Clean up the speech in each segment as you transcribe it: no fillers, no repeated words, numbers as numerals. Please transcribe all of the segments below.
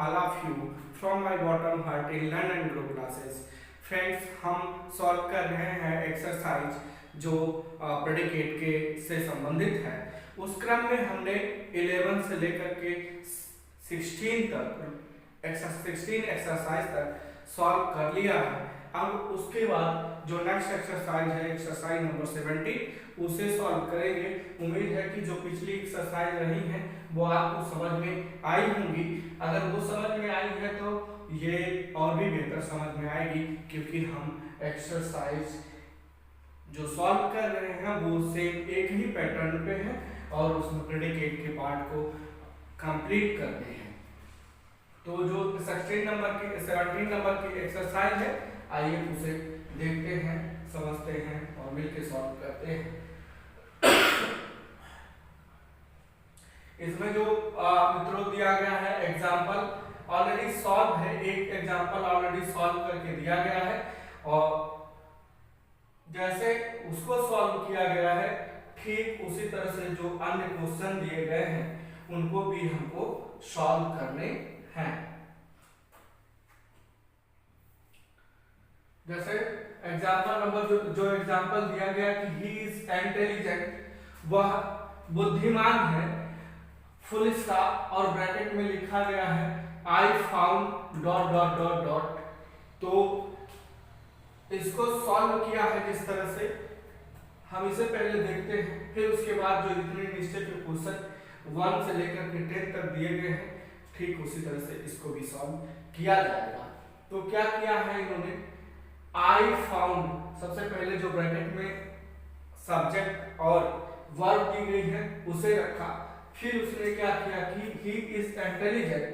All of you from my bottom heart in learn and grow classes. Friends, हम solve कर रहे हैं exercise जो प्रेडिकेट के से संबंधित है। उस क्रम में हमने 11 से लेकर के 16 तक 16 एक्सरसाइज तक सॉल्व कर लिया है। अब उसके बाद जो नेक्स्ट एक्सरसाइज है एक्सरसाइज नंबर 17 उसे सॉल्व करेंगे। उम्मीद है कि जो पिछली एक्सरसाइज रही है वो आपको समझ में आई होंगी। अगर वो समझ में आई है तो ये और भी बेहतर समझ में आएगी, क्योंकि हम एक्सरसाइज जो सॉल्व कर रहे हैं वो सेम एक ही पैटर्न पे है और उसमें प्रेडिकेट के पार्ट को कंप्लीट करते हैं। तो जो 17 नंबर की एक्सरसाइज है, आइए उसे देखते हैं, समझते हैं और मिलकर सॉल्व करते हैं। इसमें जो मित्रों दिया गया है एग्जांपल ऑलरेडी सॉल्व है, एक एग्जांपल ऑलरेडी सॉल्व करके दिया गया है और जैसे उसको सॉल्व किया गया है ठीक उसी तरह से जो अन्य क्वेश्चन दिए गए हैं उनको भी हमको सॉल्व करने हैं। जैसे एग्जांपल नंबर जो एग्जांपल दिया गया कि ही इज इंटेलिजेंट, वह बुद्धिमान है, फुल स्टॉप और ब्रैकेट में लिखा गया है I found dot dot dot dot. तो इसको सॉल्व किया है जिस तरह से हम इसे पहले देखते हैं, फिर उसके बाद जो इतने नीचे के क्वेश्चन 1 से लेकर के 10 तक दिए गए हैं ठीक उसी तरह से इसको भी सॉल्व किया जाएगा। तो क्या किया है इन्होंने, आई फाउंड सबसे पहले जो ब्रैकेट में सब्जेक्ट और वर्ब दी गई है उसे रखा, फिर उसने क्या किया कि ही इज इंटेलिजेंट,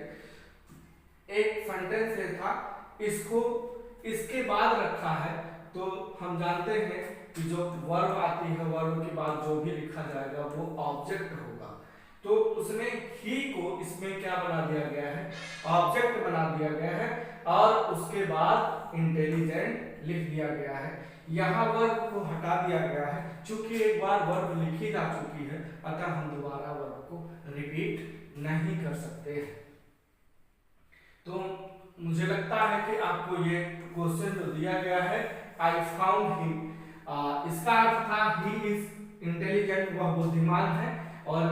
एक सेंटेंस है था, इसको इसके बाद रखा है। तो हम जानते हैं कि जो वर्ब आती है वर्ब के बाद जो भी लिखा जाएगा वो ऑब्जेक्ट होगा। तो उसने ही को इसमें क्या बना दिया गया है, ऑब्जेक्ट बना दिया गया है और उसके बाद इंटेलिजेंट लिख दिया गया है। यहाँ वर्ब को हटा दिया गया है, चूंकि एक बार वर्ब लिखी जा चुकी है अतः हम दोबारा वर्ब को रिपीट नहीं कर सकते। तो मुझे लगता है कि आपको ये क्वेश्चन जो दिया गया है आई फाउंड हिम, इसका अर्थ था ही इज इंटेलिजेंट, वह बुद्धिमान है, और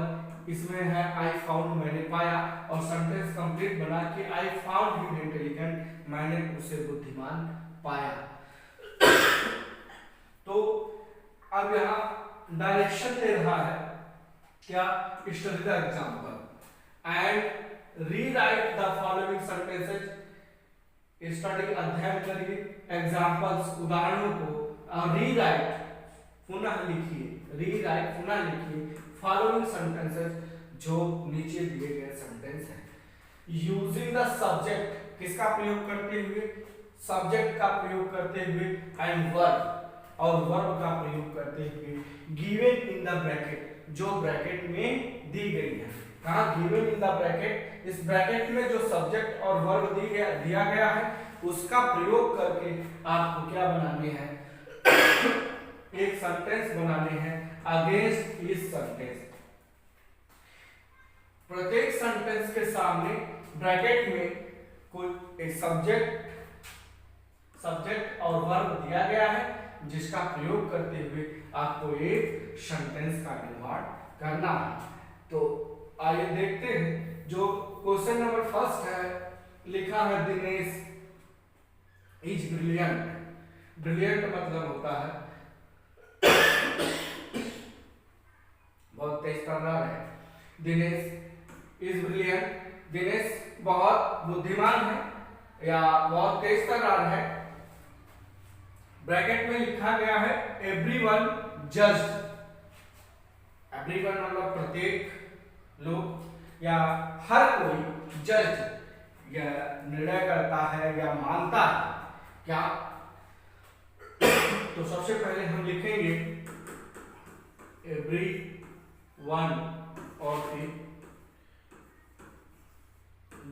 इसमें है आई फाउंड मैंने पाया, और सेंटेंस कंप्लीट बना कि आई फाउंड हिम इंटेलिजेंट, मैंने उसे बुद्धिमान पाया। तो अब यहाँ डायरेक्शन दे रहा है क्या, study the example and rewrite the following sentences, study अध्ययन करिए एग्जांपल्स उदाहरणों को और रीराइट पुनः लिखिए, रीराइट पुनः लिखिए फॉलोइंग सेंटेंसेस जो नीचे दिए गए सेंटेंस हैं। यूजिंग द सब्जेक्ट, किसका प्रयोग करते हुए, सब्जेक्ट का प्रयोग करते हुए, एंड वर्ब और वर्ब का प्रयोग करते हुए, गिवन इन द ब्रैकेट, जो ब्रैकेट में दी गई है। कहा गिवन इन द ब्रैकेट, इस ब्रैकेट में जो सब्जेक्ट और वर्ब दिया गया है उसका प्रयोग करके आपको क्या बनाने हैं, एक सेंटेंस बनाने हैं अगेंस्ट इस सेंटेंस। प्रत्येक सेंटेंस के सामने ब्रैकेट में कोई एक सब्जेक्ट और वर्ब दिया गया है जिसका प्रयोग करते हुए आपको एक सेंटेंस का निर्माण करना है। तो आइए देखते हैं। जो क्वेश्चन नंबर फर्स्ट है, लिखा है दिनेश इज ब्रिलियंट। ब्रिलियंट मतलब होता है बहुत तेज तर्रार है। दिनेश इज ब्रिलियंट, दिनेश बहुत बुद्धिमान है या बहुत तेज तर्रार है। ब्रैकेट में लिखा गया है एवरीवन जज्ड, एवरीवन मतलब प्रत्येक लोग या हर कोई, जज्ड या निर्णय करता है या मानता है क्या। तो सबसे पहले हम लिखेंगे एवरीवन और फिर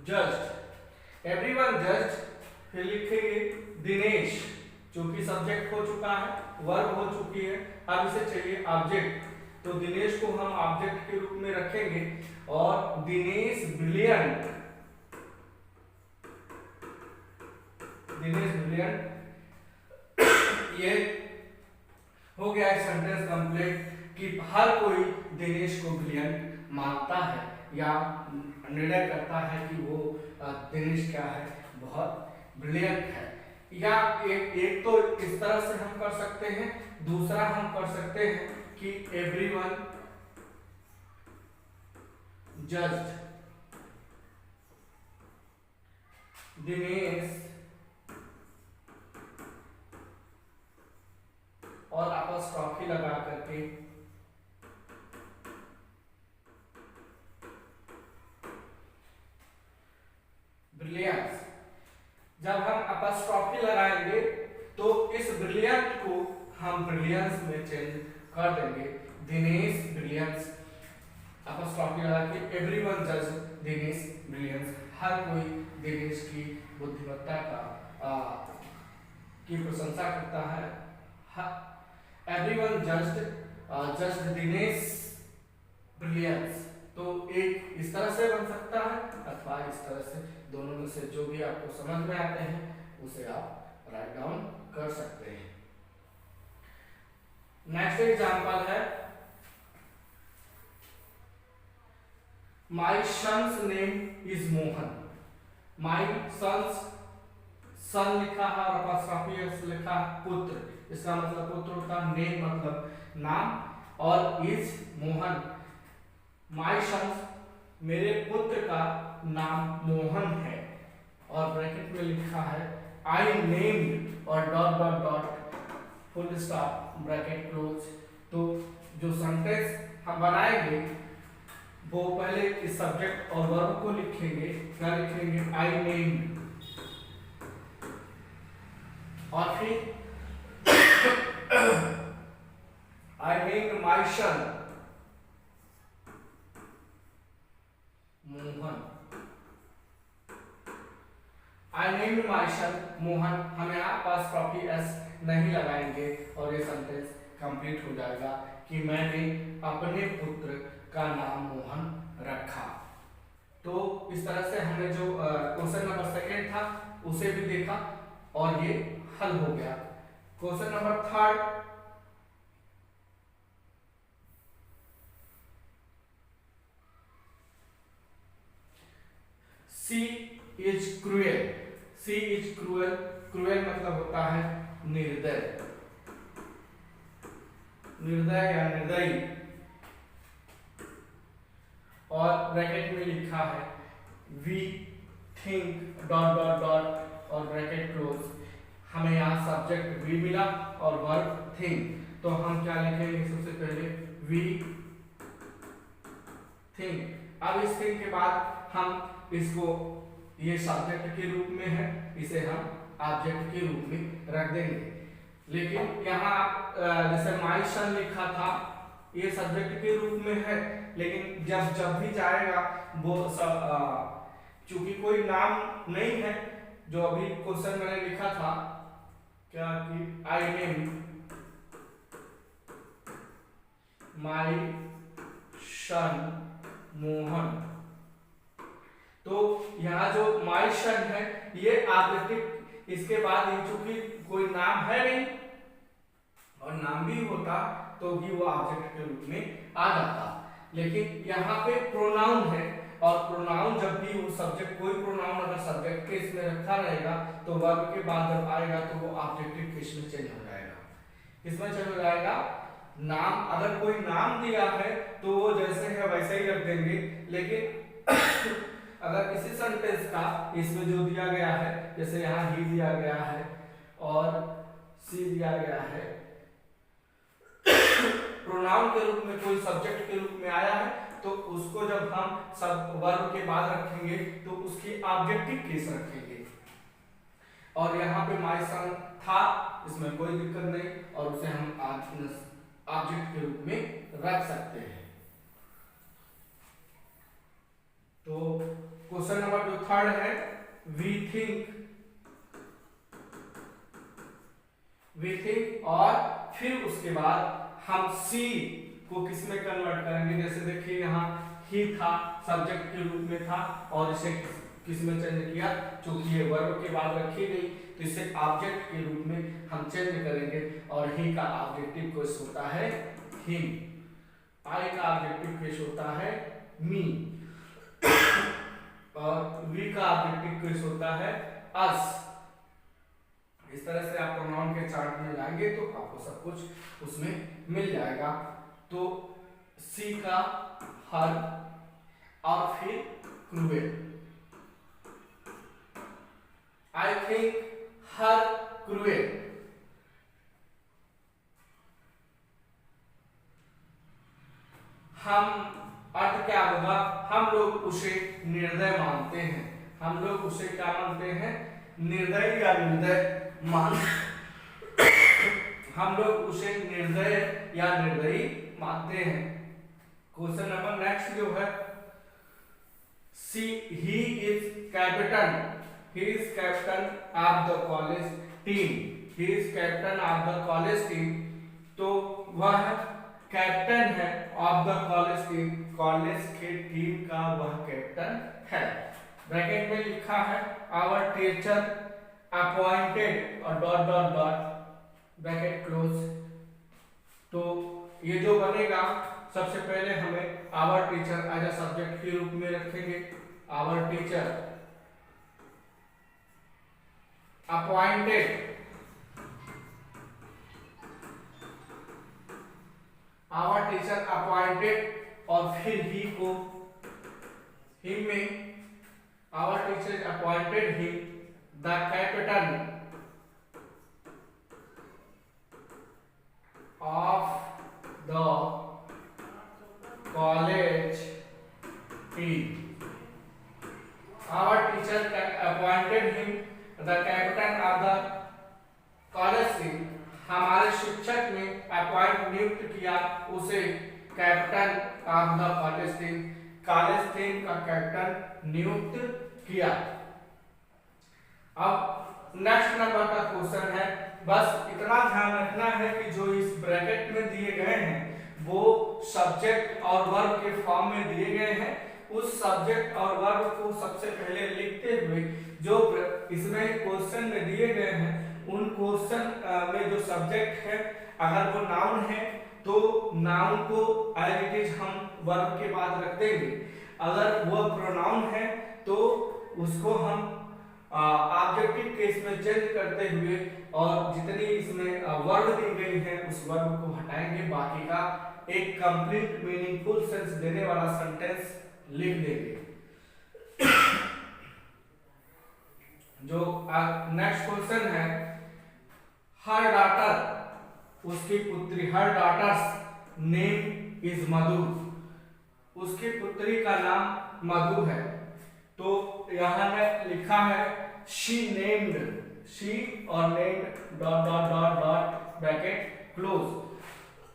जज्ड, एवरीवन जज्ड, फिर लिखेंगे दिनेश, जो कि सब्जेक्ट हो चुका है, वर्ब हो चुकी है, अब इसे चाहिए ऑब्जेक्ट। तो दिनेश को हम ऑब्जेक्ट के रूप में रखेंगे और दिनेश ब्रिलियंट दिनेश ब्रिलियंट। ये हो गया है सेंटेंस कंप्लीट कि हर कोई दिनेश को ब्रिलियंट मानता है या निर्णय करता है कि वो दिनेश क्या है, बहुत ब्रिलियंट है। या एक तो इस तरह से हम कर सकते हैं, दूसरा हम कर सकते हैं कि एवरीवन जज्ड दिनेश और अपॉस्ट्रोफी लगा करके ब्रिलियंस। जब हम अपॉस्ट्रोफी लगाएंगे तो इस ब्रिलियंट को हम ब्रिलियंस में चेंज कर देंगे, दिनेश ब्रिलियंस। अपॉस्ट्रोफी लगा के एवरीवन जज दिनेश ब्रिलियंस, हर कोई दिनेश की बुद्धिमत्ता की प्रशंसा करता है। Everyone judged Dinesh brilliance. तो एक इस तरह से बन सकता है अथवा इस तरह से, दोनों में से जो भी आपको समझ में आते हैं उसे आप राइट डाउन कर सकते हैं। नेक्स्ट एग्जांपल है my son's name is Mohan. My son's, son लिखा है और अपॉस्ट्रोफी एस लिखा पुत्र, इसका मतलब पुत्र होता है, नेम मतलब नाम, और इज मोहन। माय सन्स, मेरे पुत्र का नाम मोहन है, और ब्रैकेट में लिखा है आई नेम्ड और dot dot dot full stop bracket close. तो जो सेंटेंस हम बनाएंगे वो पहले इस सब्जेक्ट और वर्ब को लिखेंगे। क्या लिखेंगे? आई नेम्ड, और फिर आई named my son Mohan. I named my son Mohan, हम यहाँ अपॉस्ट्रोफी एस नहीं लगाएंगे और ये सेंटेंस कंप्लीट हो जाएगा कि मैंने अपने पुत्र का नाम मोहन रखा। तो इस तरह से हमने जो क्वेश्चन नंबर सेकेंड था उसे भी देखा और ये हल हो गया। Question number third, sea is cruel. Sea is cruel, cruel मतलब होता है निर्दय, निर्दय या निर्दयी। और ब्रैकेट में लिखा है we think dot dot dot और ब्रैकेट क्लोज। हमें यहाँ सब्जेक्ट वी मिला और वर्ब थिंक, तो हम क्या लिखेंगे? सबसे पहले वी थिंक। अब इस थिंक के बाद हम इसको, ये सब्जेक्ट के रूप में है, इसे हम ऑब्जेक्ट के रूप में रख देंगे। लेकिन यहाँ जैसे माय सन लिखा था, ये सब्जेक्ट के रूप में है, लेकिन जब भी जाएगा वो चूंकि कोई नाम नहीं है, जो अभी क्वेश्चन मैंने लिखा था क्या कि I name my son Mohan. तो यहाँ जो माय सन है ये ऑब्जेक्टिव, इसके बाद चूंकि कोई नाम है नहीं और नाम भी होता तो भी वो ऑब्जेक्ट के रूप में आ जाता। लेकिन यहाँ पे प्रोनाउन है, और प्रोनाउन जब भी वो सब्जेक्ट, कोई प्रोनाउन अगर सब्जेक्ट केस में रखा रहेगा तो वर्ब के बाद जब आएगा तो वो ऑब्जेक्टिव केस में चेंज हो जाएगा। किसमें चेंज हो जाएगा? नाम, अगर कोई नाम दिया है तो वो जैसे है वैसे ही रख देंगे। लेकिन अगर किसी सेंटेंस का इसमें जो दिया गया है, जैसे यहाँ ही दिया गया है और सी दिया गया है, प्रोनाउन के रूप में कोई सब्जेक्ट के रूप में आया है, तो उसको जब हम सब वर्ब के बाद रखेंगे तो उसकी ऑब्जेक्टिव केस रखेंगे। और यहाँ पे माय सन था, इसमें कोई दिक्कत नहीं, और उसे हम ऑब्जेक्ट के रूप में रख सकते हैं। तो क्वेश्चन नंबर जो थर्ड है, वी थिंक, और फिर उसके बाद हम सी को किस में कन्वर्ट करेंगे? जैसे देखिए यहाँ ही था, सब्जेक्ट के रूप में था, और इसे किस में चेंज किया? चूंकि ये वर्ब के बाद रखी गई तो इसे ऑब्जेक्ट के रूप में हम चेंज करेंगे और ही का ऑब्जेक्टिव केस होता है हिम, आई का ऑब्जेक्टिव केस होता है मी और वी का ऑब्जेक्टिव केस होता है अस। इस तरह से आप प्रोनाउन के चार्ट में जाएंगे तो आपको सब कुछ उसमें मिल जाएगा। तो सी का हर और फिर cruel, I think her cruel, हम अर्थ क्या होगा, हम लोग उसे निर्दय मानते हैं, हम लोग उसे क्या मानते हैं, निर्दय या निर्दय मान हम लोग उसे निर्दय या निर्दयी मानते हैं। क्वेश्चन नंबर नेक्स्ट जो है, see he is captain, he is captain of the college team, he is captain of the college team, तो वह कैप्टन है of the college team, college के टीम का वह कैप्टन है। ब्रैकेट में लिखा है आवर टीचर अपॉइंटेड और dot dot dot bracket close. तो ये जो बनेगा, सबसे पहले हमें our teacher as a subject के रूप में रखेंगे, our teacher appointed, our teacher appointed और फिर ही को हिम में, our teacher appointed him the captain of the college team, our teacher appointed him the captain of the college team, हमारे शिक्षक ने अपॉइंट नियुक्त किया उसे captain of the college team, college team का कैप्टन नियुक्त किया। अब नेक्स्ट नंबर का क्वेश्चन है, बस इतना ध्यान रखना है कि जो इस ब्रैकेट में दिए गए हैं वो सब्जेक्ट और वर्ब के फॉर्म में दिए गए हैं। उस सब्जेक्ट और वर्ब को सबसे पहले लिखते हुए जो इसमें क्वेश्चन में दिए गए हैं उन क्वेश्चन में जो सब्जेक्ट है अगर वो नाउन है तो नाउन को एज इट इज हम वर्ब के बाद रख देंगे, अगर वो प्रोनाउन है तो उसको हम ऑब्जेक्टिव केस में चेंज करते हुए और जितनी इसमें वर्ब दी गई है उस वर्ब को हटाएंगे, बाकी का एक कंप्लीट मीनिंगफुल सेंस देने वाला सेंटेंस लिख देंगे। जो नेक्स्ट क्वेश्चन है, हर डॉटर, उसकी पुत्री, हर डॉटर्स नेम इज मधु, उसकी पुत्री का नाम मधु है। तो यहाँ में लिखा है शी नेम्ड, शी और named dot dot dot dot bracket close.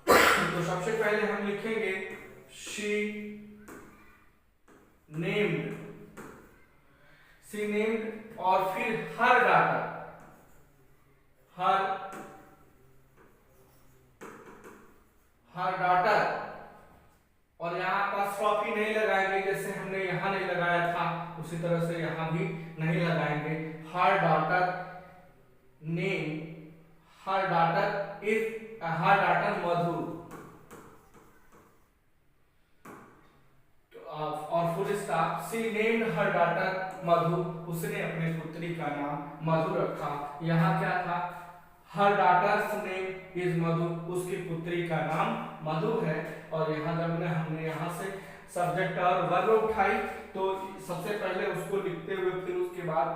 तो सबसे पहले हम लिखेंगे शी नेम्ड, शी नेम्ड और फिर हर डॉटर, हर डॉटर, और यहाँ पर स्टॉपी नहीं लगाएंगे जैसे हमने यहाँ नहीं लगाया था उसी तरह से यहाँ भी नहीं लगाएंगे। Her daughter name, her daughter is, her daughter Madhu, और full stop, she named her daughter Madhu, उसने अपने पुत्री का नाम मधु रखा। यहाँ क्या था, हर डॉटर्स नेम इज मधु, उसकी पुत्री का नाम मधु है। और यहाँ जब हमने यहाँ से सब्जेक्ट और वर्ब उठाई तो सबसे पहले उसको लिखते हुए फिर उसके बाद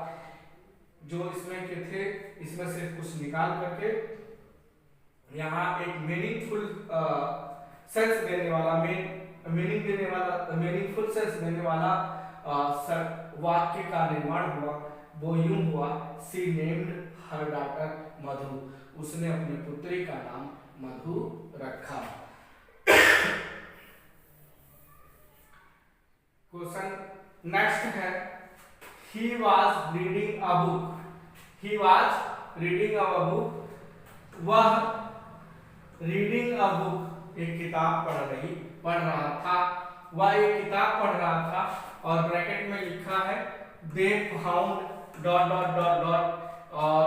जो इसमें के थे इसमें से कुछ निकाल करके यहाँ एक मीनिंगफुल सेंस देने वाला, मीनिंग देने वाला, मीनिंगफुल सेंस देने वाला वाक्य का निर्माण हुआ। वो यूं हुआ, she named her daughter Madhu, उसने अपनी पुत्री का नाम मधु रखा। क्वेश्चन नेक्स्ट है, he was reading a book, he was reading a book, वह रीडिंग अ बुक एक किताब पढ़ रहा था, वह एक किताब पढ़ रहा था। और ब्रैकेट में लिखा है they found dot dot dot dot और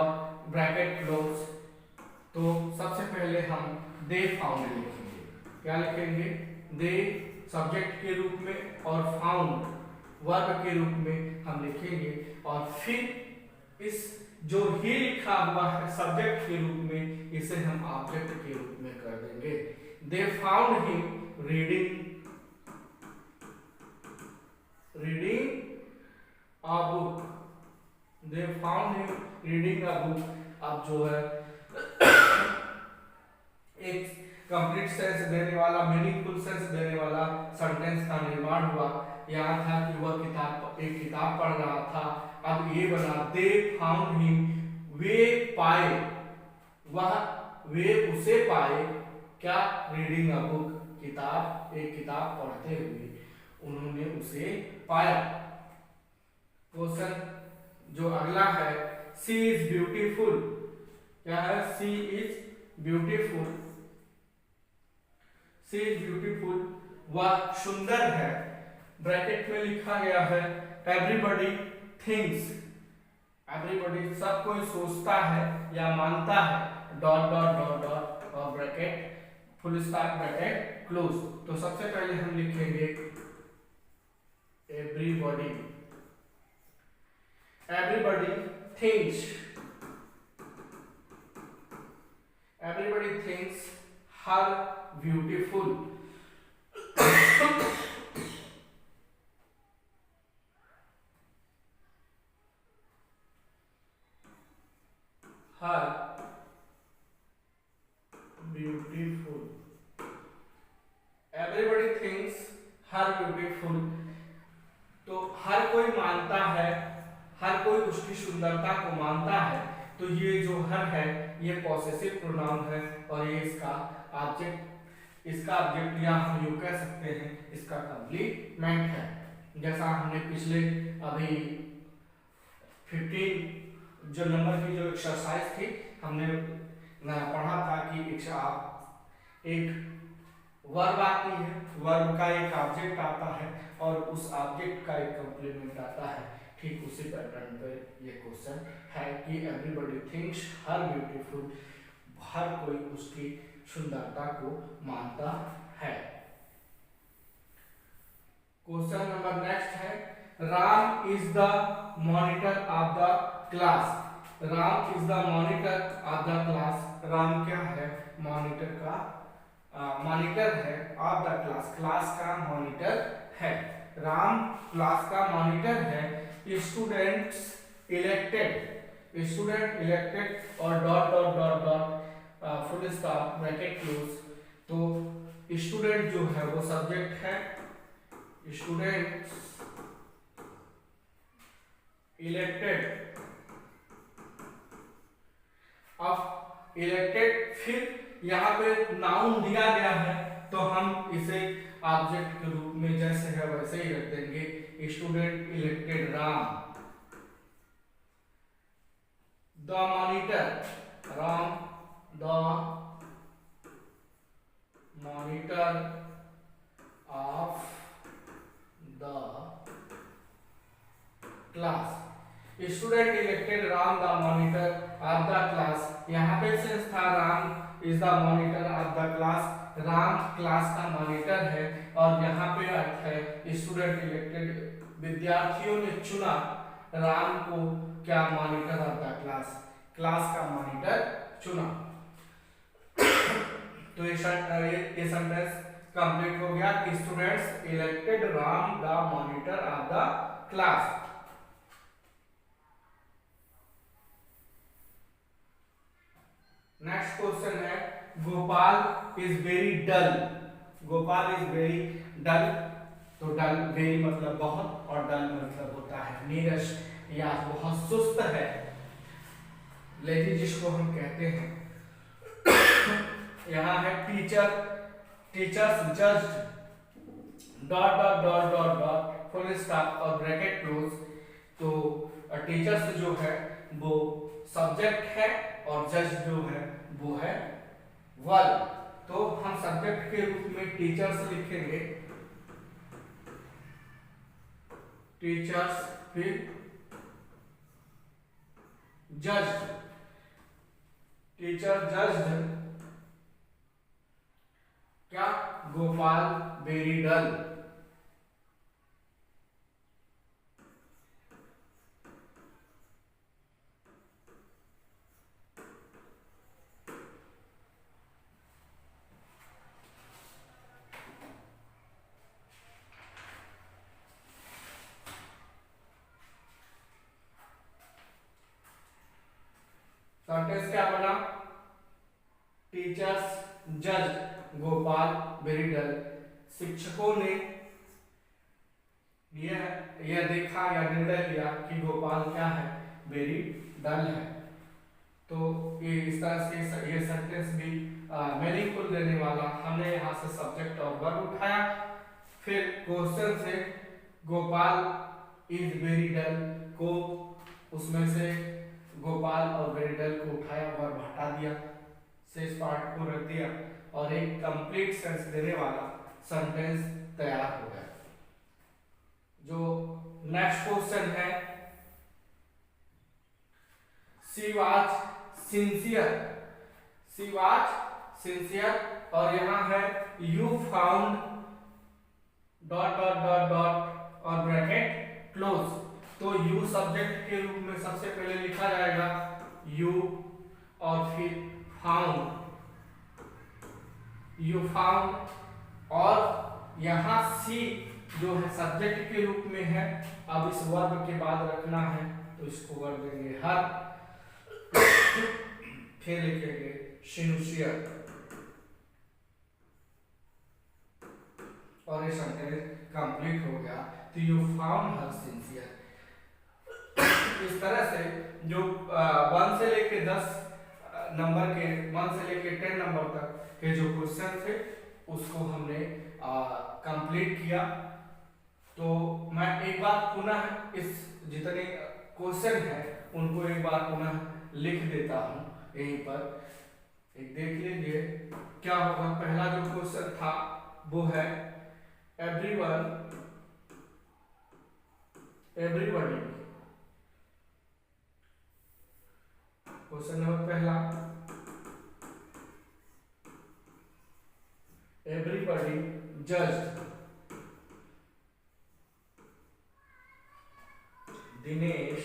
ब्रैकेट क्लोज। तो सबसे पहले हम दे फाउंड लिखेंगे। क्या लिखेंगे? दे सब्जेक्ट के रूप में और फाउंड वर्ब के रूप में हम लिखेंगे, और फिर इस जो ही लिखा हुआ है सब्जेक्ट के रूप में, इसे हम ऑब्जेक्ट के रूप में कर देंगे। They found him reading a book. They found him reading a book. अब जो है एक कंप्लीट सेंस देने वाला, मीनिंगफुल सेंस देने वाला सेंटेंस का निर्माण हुआ। यहाँ था कि वह एक किताब पढ़ रहा था। अब ये बना दे फाउंड हिम, वे पाए, वे उसे पाए क्या? रीडिंग अ बुक, एक किताब पढ़ते हुए उन्होंने उसे पाया। क्वेश्चन जो अगला है, सी इज ब्यूटीफुल। क्या है? She is beautiful. She is beautiful, वह सुंदर है। ब्रैकेट में लिखा गया है एवरीबॉडी थिंक्स। एवरीबॉडी सब कोई सोचता है या मानता है, डॉट डॉट डॉट डॉट और bracket full stop bracket close. तो सबसे पहले हम लिखेंगे एवरीबॉडी थिंक्स, एवरीबॉडी थिंक्स हर ब्यूटीफुल। हर ब्यूटीफुल, एवरीबॉडी थिंक्स हर ब्यूटीफुल। तो हर कोई मानता है, हर कोई उसकी सुंदरता को मानता है। तो ये जो हर है ये पॉसेसिव प्रोनाउन है, और ये इसका ऑब्जेक्ट या हम यूं कह सकते हैं इसका कंप्लीमेंट है। जैसा हमने पिछले अभी 15 जो नंबर की जो एक्सरसाइज थी, हमने पढ़ा था कि एक वर्ब आती है, वर्ब का एक ऑब्जेक्ट आता है और उस ऑब्जेक्ट का एक कंप्लीमेंट आता है। ठीक उसी पैटर्न पर ये क्वेश्चन है कि एवरीबॉडी थिंक्स हर ब्यूटीफुल, हर कोई उसकी सुंदरता को मानता है। क्वेश्चन नंबर नेक्स्ट है, Ram is the monitor of the class. Ram is the monitor of the class. Ram क्या है? मॉनिटर का मॉनिटर है ऑफ द क्लास, क्लास का मॉनिटर है। राम क्लास का मॉनिटर है। स्टूडेंट इलेक्टेड और dot dot dot dot full stop bracket close. तो स्टूडेंट जो है वो सब्जेक्ट है। स्टूडेंट इलेक्टेड, अब इलेक्टेड फिर यहाँ पे नाउन दिया गया है, तो हम इसे ऑब्जेक्ट के रूप में जैसे है वैसे ही रख देंगे। Student elected Ram. The monitor, Ram the monitor of the class. Student elected Ram the monitor of the class. यहाँ पे सेंस था Ram is the monitor of the class, Ram class का मॉनिटर है। और यहाँ पे अर्थ है स्टूडेंट इलेक्टेड, विद्यार्थियों ने चुना राम को क्या? Monitor of the class, class का मॉनिटर चुना। तो ये सेंटेंस कंप्लीट हो गया कि students elected Ram the monitor of the class. Next question है, Gopal is very dull. Gopal is very dull. तो डल वेरी मतलब बहुत, और डल मतलब होता है नीरस या बहुत सुस्त है, लेजी जिसको हम कहते हैं। यहाँ है teachers judged dot dot dot dot dot full stop और ब्रैकेट क्लोज। तो टीचर्स जो है वो सब्जेक्ट है और जज जो है वो है वर्ब। तो हम सब्जेक्ट के रूप में टीचर्स लिखेंगे, टीचर्स, फिर जज्ड, टीचर जज्ड क्या, गोपाल वेरी डल। सेंटेंस क्या बना, टीचर्स जज गोपाल वेरी डल, शिक्षकों ने यह देखा या निर्णय लिया कि गोपाल क्या है, वेरी डल है। तो ये इस तरह से ये सेंटेंस भी मीनिंगफुल देने वाला, हमने यहाँ से सब्जेक्ट और वर्ब उठाया। फिर क्वेश्चन से गोपाल इज वेरी डल को, उसमें से गोपाल और वेरी डल को उठाया, वर्ब हटा दिया, शेष पार्ट को रख दिया और एक कंप्लीट सेंस देने वाला सेंटेंस तैयार हो गया। जो नेक्स्ट क्वेश्चन है, she was sincere, she was sincere और यहाँ है you found dot dot dot dot और ब्रैकेट क्लोज। तो यू सब्जेक्ट के रूप में सबसे पहले लिखा जाएगा यू और फिर फाउंड, यू फाउंड, और यहाँ सी जो है सब्जेक्ट के रूप में है। अब इस वर्ब के बाद रखना है तो इसको वर्ब देंगे हर, फिर लिखेंगे सिंसियर और ये सेंटेंस कंप्लीट हो गया। तो यू फाउंड हर सिंसियर। इस तरह से जो 1 से लेके 10 नंबर के, 1 से लेके 10 नंबर तक के जो क्वेश्चन थे उसको हमने कंप्लीट किया। तो मैं एक बार पुनः इस जितने क्वेश्चन हैं उनको एक बार पुनः लिख देता हूँ यहीं पर, एक देख लीजिए क्या होगा। पहला जो क्वेश्चन था वो है एवरीवन, एवरीबॉडी, क्वेश्चन नंबर पहला, everybody judged Dinesh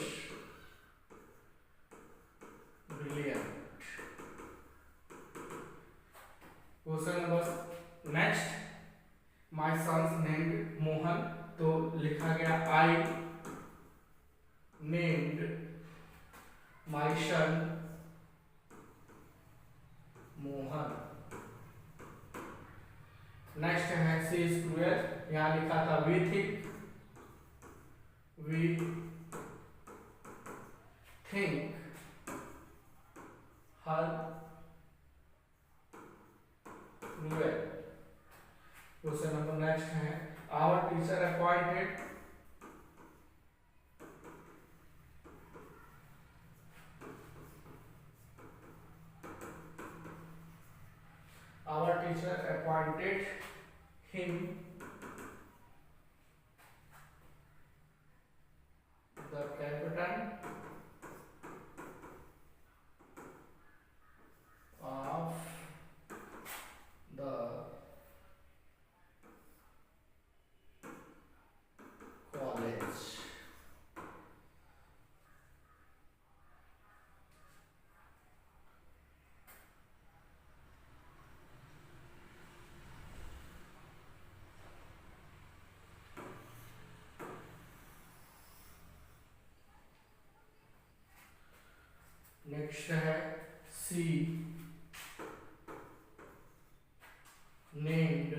brilliant. Question number next, my son's named Mohan, तो लिखा गया I named my son Mohan. Next है सी इज क्रूएल, यहाँ लिखा था we think, we think her cruel. Question number next है our teacher appointed, our teacher appointed him the captain of the college। Next है she named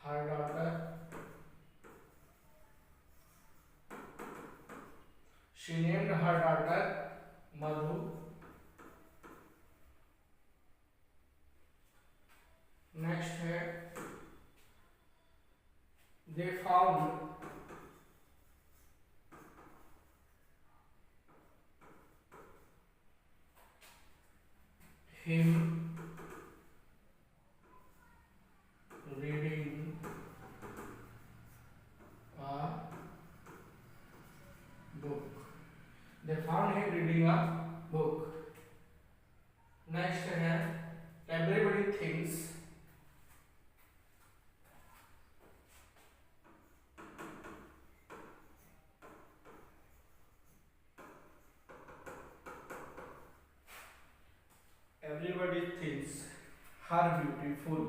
her daughter, she named her daughter Madhu. Next है they found him everybody thinks her beautiful.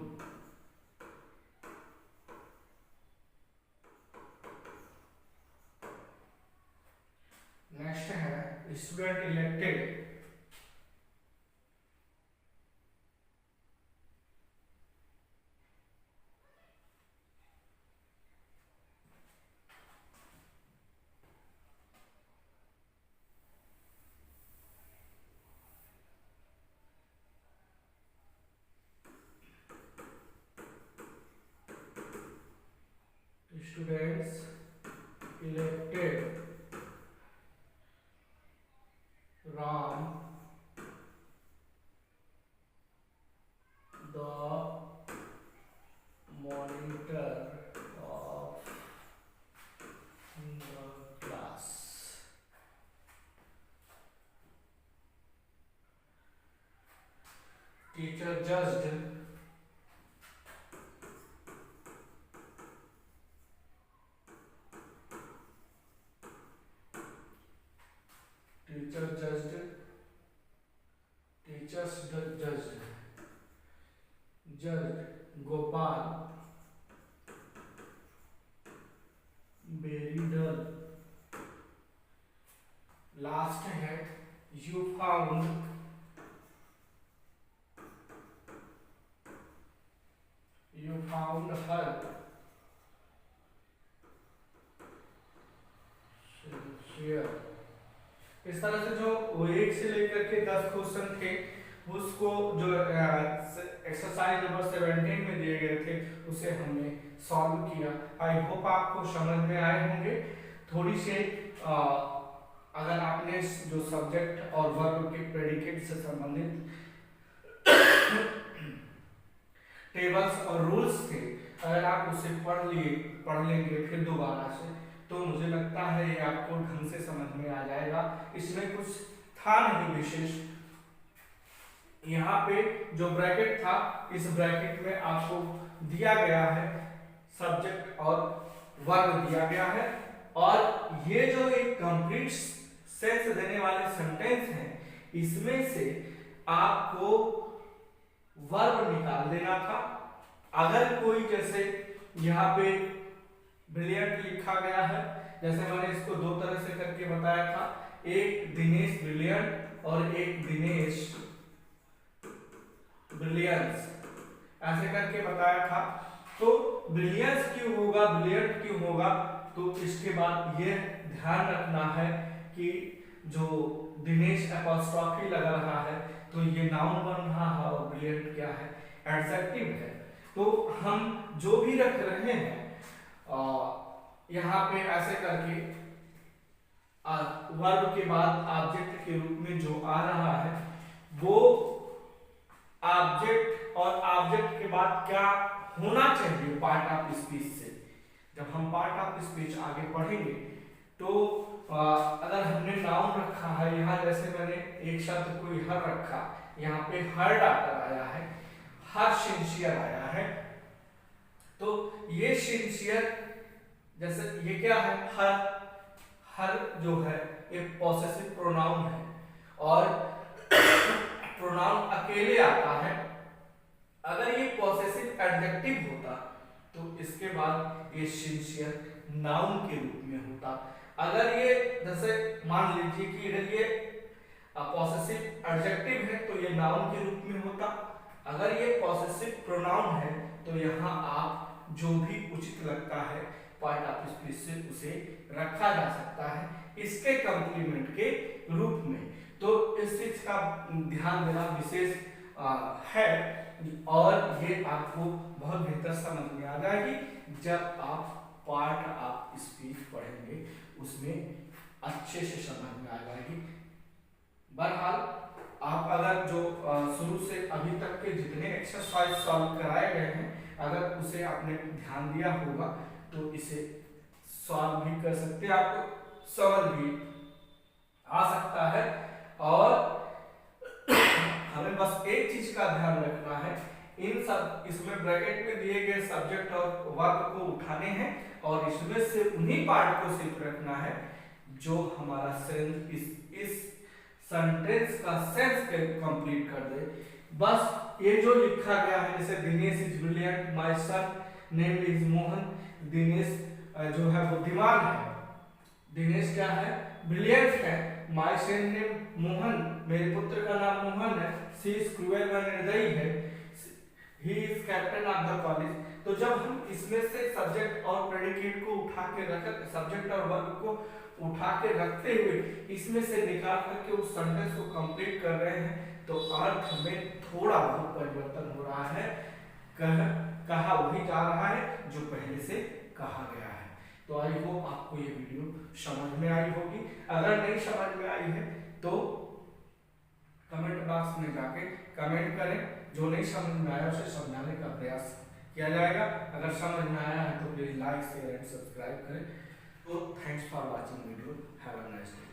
Next है student elected. Students elected Ram the monitor of the class. Teacher judged judged Gopal very dull. Last है you found her sincere। इस तरह से जो 1 से लेकर के 10 क्वेश्चन थे उसको जो एक्सरसाइज नंबर 17 में दिए गए थे उसे हमने सॉल्व किया। आई होप आपको समझ में आए होंगे। थोड़ी से अगर आपने जो सब्जेक्ट और वर्ब के प्रेडिकेट से संबंधित टेबल्स और रूल्स थे, अगर आप उसे पढ़ लेंगे फिर दोबारा से, तो मुझे लगता है ये आपको ढंग से समझ में आ जाएगा। इसमें कुछ था नहीं विशेष। यहाँ पे जो ब्रैकेट था, इस ब्रैकेट में आपको दिया गया है सब्जेक्ट और वर्ब दिया गया है, और ये जो एक कंप्लीट सेंस देने वाले सेंटेंस हैं, इसमें से आपको वर्ब निकाल देना था। अगर कोई जैसे यहाँ पे ब्रिलियंट लिखा गया है, जैसे मैंने इसको 2 तरह से करके बताया था, एक दिनेश ब्रिलियंट और एक दिनेश ब्रिलियंस, ऐसे करके बताया था। तो ब्रिलियंस क्यों होगा, ब्रिलियंट क्यों होगा, तो इसके बाद ये ध्यान रखना है कि जो दिनेश अपॉस्ट्रोफी लगा रहा है तो ये नाउन बन रहा है और ब्रिलियंट क्या है, एडजेक्टिव है। तो हम जो भी रख रहे हैं यहाँ पे ऐसे करके वर्ब के बाद ऑब्जेक्ट के रूप में जो आ रहा है वो ऑब्जेक्ट, और ऑब्जेक्ट के बाद क्या होना चाहिए पार्ट ऑफ स्पीच से। जब हम पार्ट ऑफ स्पीच आगे पढ़ेंगे तो अगर हमने नाउन रखा है, यहाँ जैसे मैंने एक शब्द कोई हर रखा, यहाँ पे हर आकर आया है, हर सिंसियर आया है, तो ये सिंसियर जैसे ये क्या है, हर जो है ये पॉसेसिव प्रोनाउन है, और प्रोनाउन अकेले आता है। अगर ये पॉसेसिव एडजेक्टिव होता तो इसके बाद ये सिंसियर नाउन के रूप में होता। अगर ये जैसे मान लीजिए कि अगर ये पॉसेसिव एडजेक्टिव है तो ये नाउन के रूप में होता। अगर ये पॉसेसिव प्रोनाउन है तो यहाँ आप जो भी उचित लगता है पार्ट ऑफ स्पीच से उसे रखा जा सकता है इसके कॉम्प्लीमेंट के रूप में। तो इस चीज का ध्यान देना विशेष है, और ये आपको बहुत बेहतर समझ में आ जाएगी जब आप पार्ट ऑफ स्पीच पढ़ेंगे, उसमें अच्छे से समझ में आ जाएगी। बहरहाल आप अगर जो शुरू से अभी तक के जितने एक्सरसाइज सॉल्व कराए गए हैं, अगर उसे आपने ध्यान दिया होगा तो इसे सॉल्व भी कर सकते हैं, आपको समझ भी आ सकता है। और हमें बस एक चीज का ध्यान रखना है, इन सब इसमें ब्रैकेट में दिए गए सब्जेक्ट और वर्ब को उठाने हैं, और इसमें से उन्हीं पार्ट को सिर्फ रखना है जो हमारा सेंस इस सेंटेंस का सेंस कंप्लीट कर दे। बस ये जो लिखा गया है, जैसे Dinesh is brilliant, my son name is Mohan, Dinesh जो है बुद्धिमान है, दिनेश क्या है, ब्रिलियंट है, माय सन नेम मोहन, मेरे पुत्र का नाम मोहन है, शी इज क्रूएल वह निर्दयी है, ही is captain of the college. तो जब हम इसमें से सब्जेक्ट और प्रेडिकेट को उठा के रख, सब्जेक्ट और वर्ब को उठा के रखते हुए इसमें से निकाल करके उस सेंटेंस को कंप्लीट कर रहे हैं, तो अर्थ में थोड़ा बहुत परिवर्तन हो रहा है, कहा वही जा रहा है जो पहले से कहा गया है। तो आई होप आपको ये वीडियो समझ में आई होगी। अगर नहीं समझ में आई है तो कमेंट बॉक्स में जाके कमेंट करें, जो नहीं समझ में आया उसे समझाने का प्रयास किया जाएगा। अगर समझ में आया है तो please like share and subscribe करें। तो thanks for watching video, have a nice day.